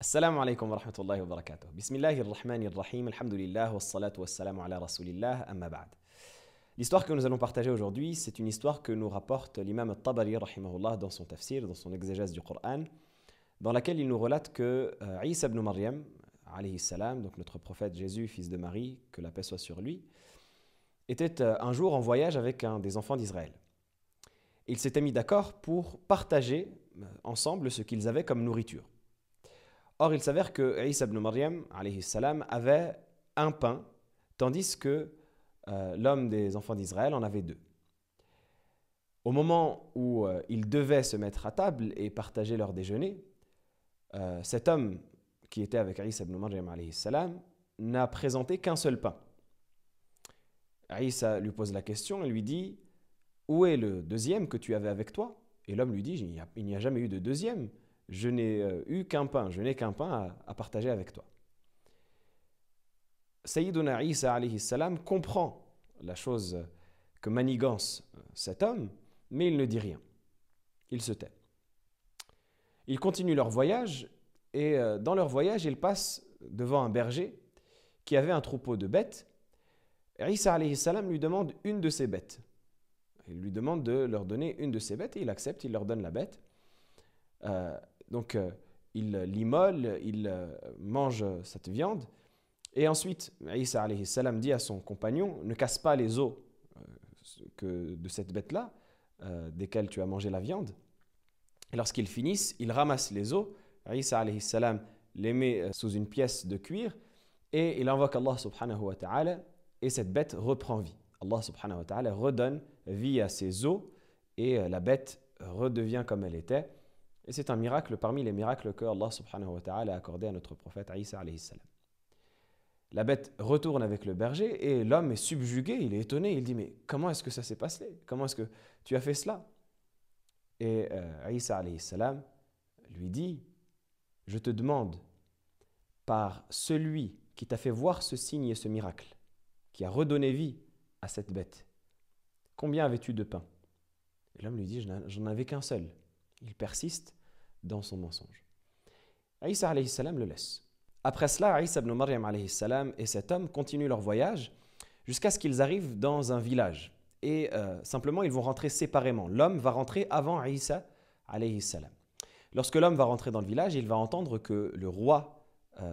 Assalamu alaikum wa rahmatullahi wa barakatuh. Bismillahir rahmanir rahim, alhamdulillah, wassalatu wassalamu ala rasulillah, amma ba'd. L'histoire que nous allons partager aujourd'hui, c'est une histoire que nous rapporte l'imam al-Tabari rahimahullah dans son tafsir, dans son exégèse du Coran, dans laquelle il nous relate que Isa ibn Maryam, alayhi salam, donc notre prophète Jésus, fils de Marie, que la paix soit sur lui, était un jour en voyage avec un des enfants d'Israël. Ils s'étaient mis d'accord pour partager ensemble ce qu'ils avaient comme nourriture. Or, il s'avère que Isa ibn Maryam alayhi salam, avait un pain, tandis que l'homme des enfants d'Israël en avait deux. Au moment où ils devaient se mettre à table et partager leur déjeuner, cet homme qui était avec Isa ibn Maryam alayhi salam, n'a présenté qu'un seul pain. Isa lui pose la question et lui dit « Où est le deuxième que tu avais avec toi ?» Et l'homme lui dit « Il n'y a jamais eu de deuxième. Je n'ai eu qu'un pain, je n'ai qu'un pain à partager avec toi. » Sayyiduna Isa alayhi salam comprend la chose que manigance cet homme, mais il ne dit rien. Il se tait. Ils continuent leur voyage et dans leur voyage, ils passent devant un berger qui avait un troupeau de bêtes. Isa alayhi salam lui demande une de ses bêtes. Il lui demande de leur donner une de ses bêtes et il accepte, il leur donne la bête. Donc, il l'immole, il mange cette viande. Et ensuite, Isa alayhi salam dit à son compagnon, ne casse pas les os de cette bête-là, desquelles tu as mangé la viande. Et lorsqu'ils finissent, il ramasse les os. Isa alayhi salam les met sous une pièce de cuir et il invoque Allah subhanahu wa ta'ala et cette bête reprend vie. Allah subhanahu wa ta'ala redonne vie à ses os et la bête redevient comme elle était. Et c'est un miracle parmi les miracles que Allah subhanahu wa ta'ala a accordé à notre prophète Isa alayhi salam. La bête retourne avec le berger et l'homme est subjugué, il est étonné, il dit « Mais comment est-ce que ça s'est passé? Comment est-ce que tu as fait cela ?» Et Isa alayhi salam lui dit « Je te demande par celui qui t'a fait voir ce signe et ce miracle, qui a redonné vie à cette bête, combien avais-tu de pain ?» Et l'homme lui dit « J'en avais qu'un seul. » Il persiste dans son mensonge. Isa alayhi salam le laisse. Après cela, Isa ibn Maryam alayhi salam et cet homme continuent leur voyage jusqu'à ce qu'ils arrivent dans un village. Et simplement, ils vont rentrer séparément. L'homme va rentrer avant Isa alayhi salam. Lorsque l'homme va rentrer dans le village, il va entendre que le roi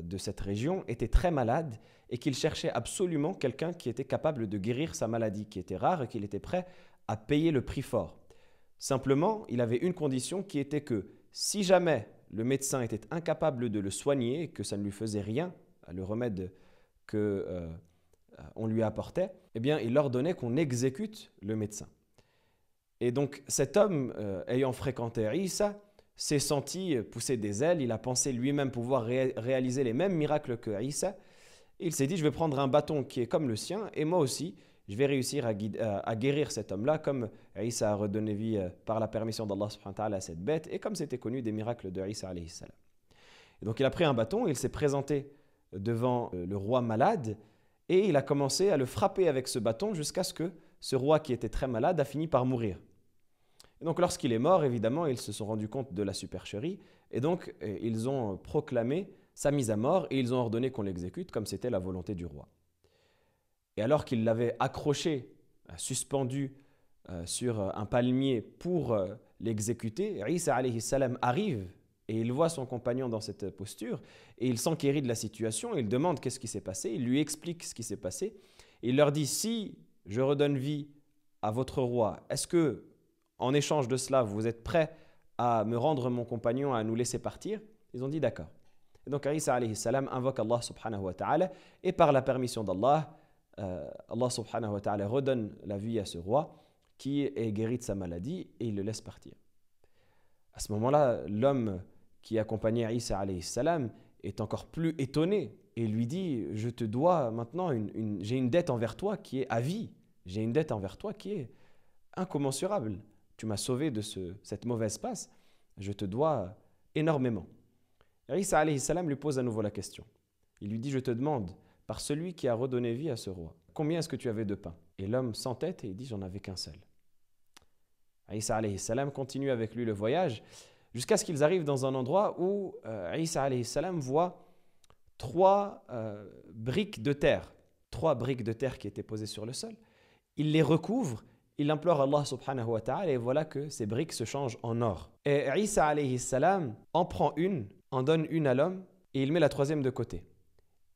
de cette région était très malade et qu'il cherchait absolument quelqu'un qui était capable de guérir sa maladie, qui était rare et qu'il était prêt à payer le prix fort. Simplement, il avait une condition qui était que si jamais le médecin était incapable de le soigner et que ça ne lui faisait rien, le remède qu'on lui apportait, eh bien, il ordonnait qu'on exécute le médecin. Et donc, cet homme, ayant fréquenté Isa, s'est senti pousser des ailes, il a pensé lui-même pouvoir réaliser les mêmes miracles que Isa. Il s'est dit, je vais prendre un bâton qui est comme le sien, et moi aussi, je vais réussir à guérir cet homme-là, comme Isa a redonné vie par la permission d'Allah subhanahu wa ta'ala à cette bête, et comme c'était connu des miracles de Isa alayhi salam. Et donc il a pris un bâton, il s'est présenté devant le roi malade, et il a commencé à le frapper avec ce bâton jusqu'à ce que ce roi qui était très malade a fini par mourir. Et donc lorsqu'il est mort, évidemment, ils se sont rendus compte de la supercherie, et donc ils ont proclamé sa mise à mort, et ils ont ordonné qu'on l'exécute comme c'était la volonté du roi. Et alors qu'il l'avait accroché, suspendu sur un palmier pour l'exécuter, Isa alayhi salam arrive et il voit son compagnon dans cette posture et il s'enquérit de la situation, il demande qu'est-ce qui s'est passé, il lui explique ce qui s'est passé, et il leur dit « Si je redonne vie à votre roi, est-ce que en échange de cela, vous êtes prêts à me rendre mon compagnon, à nous laisser partir ?» Ils ont dit « D'accord. » Et donc Isa alayhi salam invoque Allah subhanahu wa ta'ala et par la permission d'Allah, Allah subhanahu wa ta'ala redonne la vie à ce roi qui est guéri de sa maladie et il le laisse partir. À ce moment-là, l'homme qui accompagnait Isa alayhi salam est encore plus étonné et lui dit « Je te dois maintenant, j'ai une dette envers toi qui est à vie, j'ai une dette envers toi qui est incommensurable. Tu m'as sauvé de cette mauvaise passe, je te dois énormément. » Isa alayhi salam lui pose à nouveau la question. Il lui dit « Je te demande, par celui qui a redonné vie à ce roi, combien est-ce que tu avais de pain ?» Et l'homme s'entête et il dit « J'en avais qu'un seul. » Isa alayhi salam continue avec lui le voyage jusqu'à ce qu'ils arrivent dans un endroit où Isa alayhi salam voit trois briques de terre qui étaient posées sur le sol. Il les recouvre, il implore Allah subhanahu wa ta'ala et voilà que ces briques se changent en or. Et Isa alayhi salam en prend une, en donne une à l'homme et il met la troisième de côté.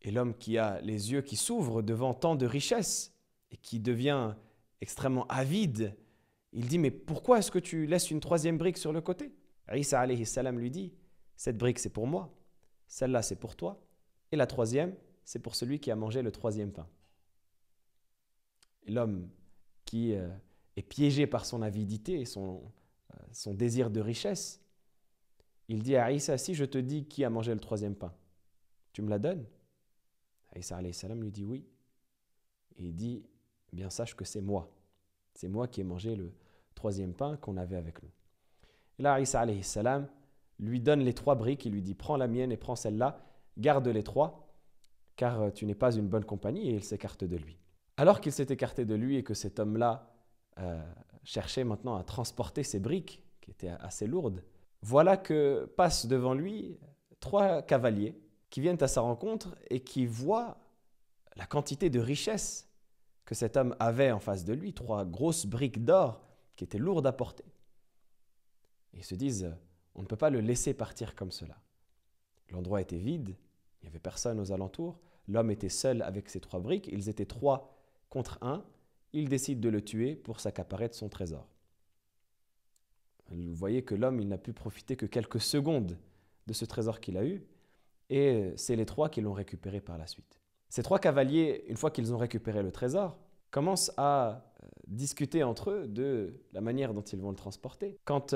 Et l'homme qui a les yeux qui s'ouvrent devant tant de richesses et qui devient extrêmement avide, il dit « Mais pourquoi est-ce que tu laisses une troisième brique sur le côté ?» Isa alayhi salam lui dit « Cette brique c'est pour moi, celle-là c'est pour toi et la troisième c'est pour celui qui a mangé le troisième pain. » L'homme qui est piégé par son avidité et son désir de richesse, il dit à Isa, si je te dis qui a mangé le troisième pain, tu me la donnes? Isa alayhi salam lui dit oui. Et il dit, bien sache que c'est moi qui ai mangé le troisième pain qu'on avait avec nous. Et là, Isa alayhi salam lui donne les trois briques, il lui dit, prends la mienne et prends celle-là, garde les trois, car tu n'es pas une bonne compagnie, et il s'écarte de lui. Alors qu'il s'est écarté de lui et que cet homme-là cherchait maintenant à transporter ces briques, qui étaient assez lourdes, voilà que passent devant lui trois cavaliers qui viennent à sa rencontre et qui voient la quantité de richesse que cet homme avait en face de lui, trois grosses briques d'or qui étaient lourdes à porter. Et ils se disent, on ne peut pas le laisser partir comme cela. L'endroit était vide, il n'y avait personne aux alentours, l'homme était seul avec ces trois briques, ils étaient trois contre un, il décide de le tuer pour s'accaparer de son trésor. Vous voyez que l'homme, il n'a pu profiter que quelques secondes de ce trésor qu'il a eu, et c'est les trois qui l'ont récupéré par la suite. Ces trois cavaliers, une fois qu'ils ont récupéré le trésor, commencent à discuter entre eux de la manière dont ils vont le transporter, quand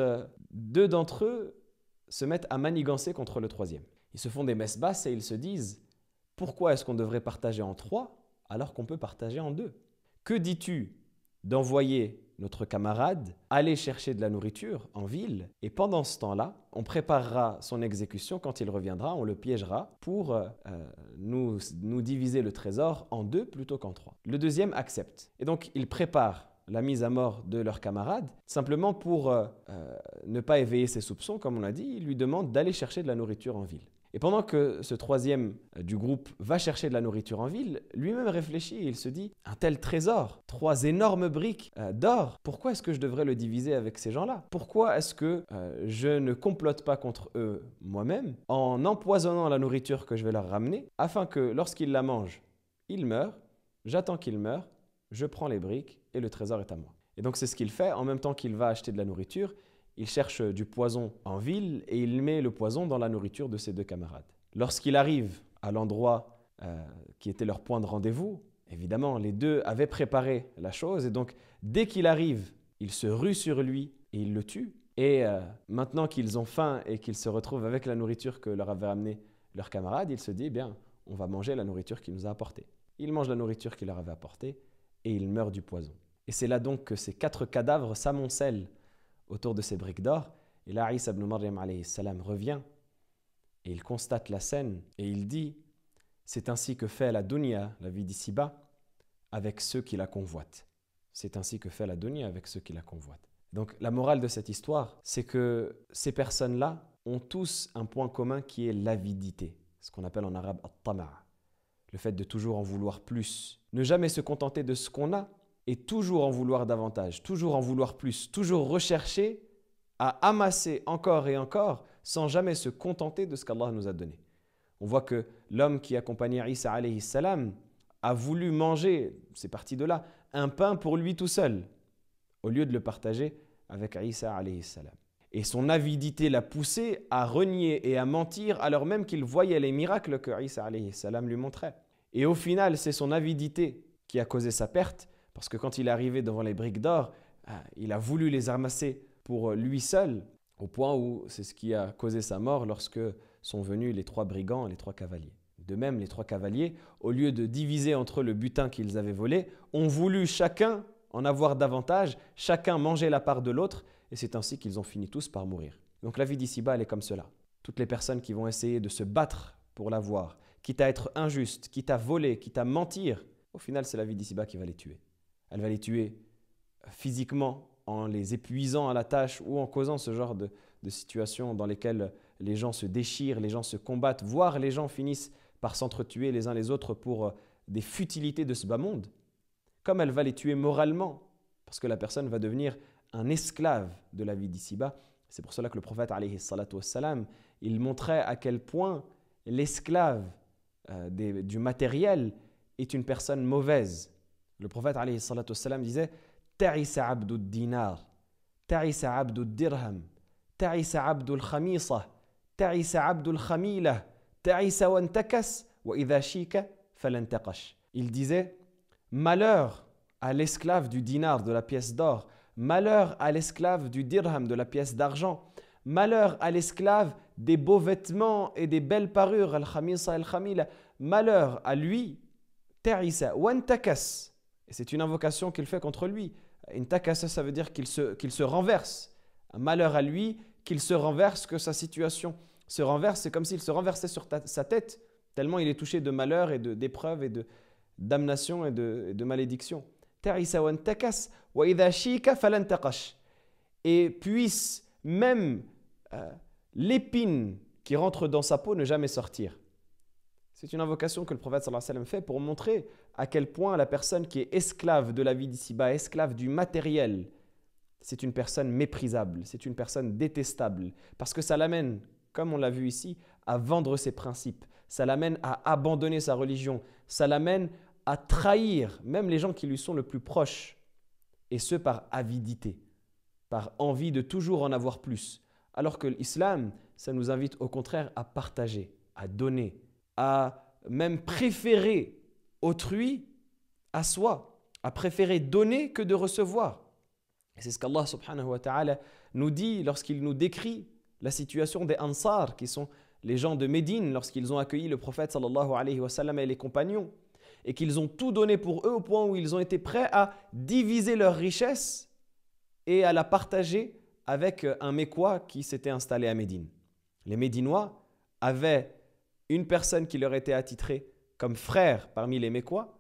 deux d'entre eux se mettent à manigancer contre le troisième. Ils se font des messes basses et ils se disent « Pourquoi est-ce qu'on devrait partager en trois alors qu'on peut partager en deux? Que dis-tu d'envoyer notre camarade aller chercher de la nourriture en ville et pendant ce temps-là, on préparera son exécution quand il reviendra, on le piégera pour nous diviser le trésor en deux plutôt qu'en trois. » Le deuxième accepte. Et donc, il prépare la mise à mort de leur camarade, simplement pour ne pas éveiller ses soupçons, comme on a dit, il lui demande d'aller chercher de la nourriture en ville. Et pendant que ce troisième du groupe va chercher de la nourriture en ville, lui-même réfléchit et il se dit « Un tel trésor, trois énormes briques d'or, pourquoi est-ce que je devrais le diviser avec ces gens-là? Pourquoi est-ce que je ne complote pas contre eux moi-même en empoisonnant la nourriture que je vais leur ramener afin que lorsqu'ils la mangent, ils meurent, j'attends qu'ils meurent, je prends les briques et le trésor est à moi. » Et donc c'est ce qu'il fait, en même temps qu'il va acheter de la nourriture, il cherche du poison en ville et il met le poison dans la nourriture de ses deux camarades. Lorsqu'il arrive à l'endroit qui était leur point de rendez-vous, évidemment, les deux avaient préparé la chose et donc dès qu'il arrive, il se rue sur lui et il le tue. Et maintenant qu'ils ont faim et qu'ils se retrouvent avec la nourriture que leur avait amené leur camarade, il se dit, bien, on va manger la nourriture qu'il nous a apportée. Il mange la nourriture qu'il leur avait apportée et il meurt du poison. Et c'est là donc que ces 4 cadavres s'amoncellent autour de ces briques d'or. Et là, Isa ibn Maryam alayhi salam revient et il constate la scène et il dit « C'est ainsi que fait la dunya, la vie d'ici-bas, avec ceux qui la convoitent. » C'est ainsi que fait la dunya avec ceux qui la convoitent. Donc la morale de cette histoire, c'est que ces personnes-là ont tous un point commun qui est l'avidité, ce qu'on appelle en arabe « at-tama'», le fait de toujours en vouloir plus, ne jamais se contenter de ce qu'on a, et toujours en vouloir davantage, toujours en vouloir plus, toujours rechercher à amasser encore et encore sans jamais se contenter de ce qu'Allah nous a donné. On voit que l'homme qui accompagnait Isa alayhi salam a voulu manger, c'est parti de là, un pain pour lui tout seul, au lieu de le partager avec Isa alayhi salam. Et son avidité l'a poussé à renier et à mentir alors même qu'il voyait les miracles que Isa alayhi salam lui montrait. Et au final, c'est son avidité qui a causé sa perte, parce que quand il est arrivé devant les briques d'or, il a voulu les ramasser pour lui seul, au point où c'est ce qui a causé sa mort lorsque sont venus les 3 brigands et les 3 cavaliers. De même, les 3 cavaliers, au lieu de diviser entre eux le butin qu'ils avaient volé, ont voulu chacun en avoir davantage, chacun manger la part de l'autre, et c'est ainsi qu'ils ont fini tous par mourir. Donc la vie d'ici-bas, elle est comme cela. Toutes les personnes qui vont essayer de se battre pour l'avoir, quitte à être injuste, quitte à voler, quitte à mentir, au final, c'est la vie d'ici-bas qui va les tuer. Elle va les tuer physiquement en les épuisant à la tâche ou en causant ce genre de de situations dans lesquelles les gens se déchirent, les gens se combattent, voire les gens finissent par s'entretuer les uns les autres pour des futilités de ce bas monde, comme elle va les tuer moralement, parce que la personne va devenir un esclave de la vie d'ici-bas. C'est pour cela que le prophète, alayhi salatu wassalam, il montrait à quel point l'esclave du matériel est une personne mauvaise. Le prophète, alayhi salatu wassalam, disait « Ta'isa abdu dinar, ta'isa abdu dirham, ta'isa abdu khamisa, ta'isa abdu khamila, ta'isa wantakas, wa idha shika falantaqash » Il disait « Malheur à l'esclave du dinar, de la pièce d'or, malheur à l'esclave du dirham, de la pièce d'argent, malheur à l'esclave des beaux vêtements et des belles parures, al-khamisa al-khamila, malheur à lui, ta'isa wantakas » et c'est une invocation qu'il fait contre lui. Intakasa, ça veut dire qu'il se renverse. Un malheur à lui, qu'il se renverse, que sa situation se renverse. C'est comme s'il se renversait sur sa tête, tellement il est touché de malheur et d'épreuves et de damnation et de malédiction. Ta'isa wa antakas wa idha shika falantaqash. Et puisse même l'épine qui rentre dans sa peau ne jamais sortir. C'est une invocation que le prophète sallallahu alayhi wa sallam fait pour montrer à quel point la personne qui est esclave de la vie d'ici-bas, esclave du matériel, c'est une personne méprisable, c'est une personne détestable. Parce que ça l'amène, comme on l'a vu ici, à vendre ses principes. Ça l'amène à abandonner sa religion. Ça l'amène à trahir même les gens qui lui sont le plus proches. Et ce par avidité, par envie de toujours en avoir plus. Alors que l'islam, ça nous invite au contraire à partager, à donner, à même préférer autrui à soi, à préférer donner que de recevoir. Et c'est ce qu'Allah subhanahu wa ta'ala nous dit lorsqu'il nous décrit la situation des Ansar, qui sont les gens de Médine, lorsqu'ils ont accueilli le prophète sallallahu alayhi wa sallam et les compagnons, et qu'ils ont tout donné pour eux au point où ils ont été prêts à diviser leur richesse et à la partager avec un Mécois qui s'était installé à Médine. Les Médinois avaient une personne qui leur était attitrée comme frère parmi les Mécois,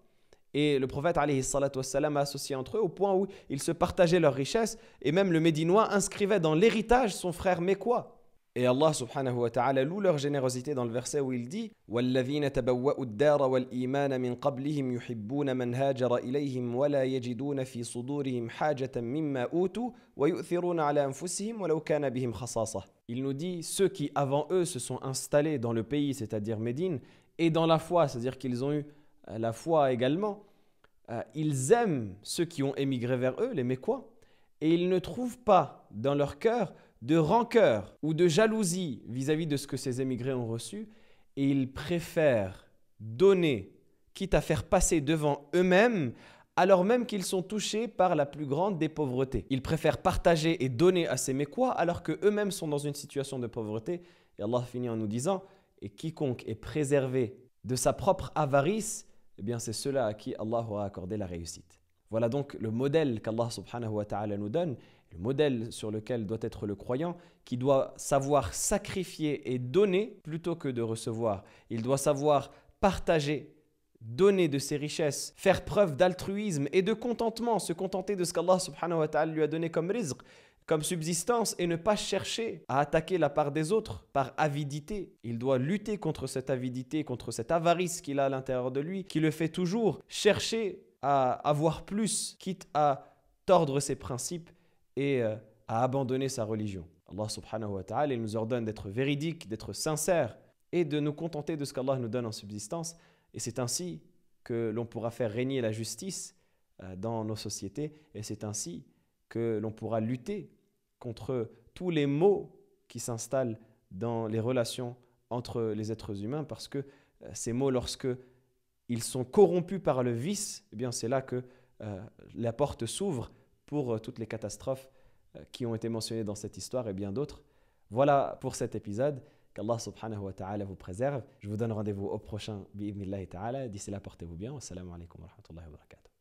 et le prophète alayhi salatu wassalam a associé entre eux au point où ils se partageaient leurs richesses, et même le Médinois inscrivait dans l'héritage son frère Mécois. Et Allah subhanahu wa ta'ala loue leur générosité dans le verset où il dit وَالَّذِينَ تَبَوَّأُوا الدَّارَ وَالْإِيمَانَ مِنْ قَبْلِهِمْ يُحِبُّونَ مَنْ هَاجَرَ إِلَيْهِمْ وَلَا يَجِدُونَ فِي صُدُورِهِمْ حَاجَةً مِمَّا أُوتُوا وَيُؤْثِرُونَ عَلَى أَنفُسِهِمْ وَلَوْ كَانَ بِهِمْ خَصَاصَةٌ. Il nous dit ceux qui avant eux se sont installés dans le pays, c'est-à-dire Médine, et dans la foi, c'est-à-dire qu'ils ont eu la foi également, ils aiment ceux qui ont émigré vers eux, les Mécois, et ils ne trouvent pas dans leur cœur de rancœur ou de jalousie vis-à-vis de ce que ces émigrés ont reçu, et ils préfèrent donner, quitte à faire passer devant eux-mêmes, alors même qu'ils sont touchés par la plus grande des pauvretés. Ils préfèrent partager et donner à ces Mécois alors qu'eux-mêmes sont dans une situation de pauvreté. Et Allah finit en nous disant « Et quiconque est préservé de sa propre avarice, eh bien c'est ceux-là à qui Allah aura accordé la réussite. » Voilà donc le modèle qu'Allah subhanahu wa ta'ala nous donne, le modèle sur lequel doit être le croyant, qui doit savoir sacrifier et donner plutôt que de recevoir. Il doit savoir partager, donner de ses richesses, faire preuve d'altruisme et de contentement, se contenter de ce qu'Allah subhanahu wa ta'ala lui a donné comme rizq, comme subsistance, et ne pas chercher à attaquer la part des autres par avidité. Il doit lutter contre cette avidité, contre cette avarice qu'il a à l'intérieur de lui, qui le fait toujours chercher à avoir plus, quitte à tordre ses principes et à abandonner sa religion. Allah subhanahu wa ta'ala, il nous ordonne d'être véridiques, d'être sincères et de nous contenter de ce qu'Allah nous donne en subsistance. Et c'est ainsi que l'on pourra faire régner la justice dans nos sociétés, et c'est ainsi que l'on pourra lutter contre tous les maux qui s'installent dans les relations entre les êtres humains, parce que ces maux, lorsque ils sont corrompus par le vice, eh bien c'est là que la porte s'ouvre pour toutes les catastrophes qui ont été mentionnées dans cette histoire et bien d'autres. Voilà pour cet épisode. Qu'Allah subhanahu wa ta'ala vous préserve. Je vous donne rendez-vous au prochain bi'idhnillahi ta'ala. D'ici là, portez-vous bien. Wassalamu alaikum wa rahmatullahi wa barakatuh.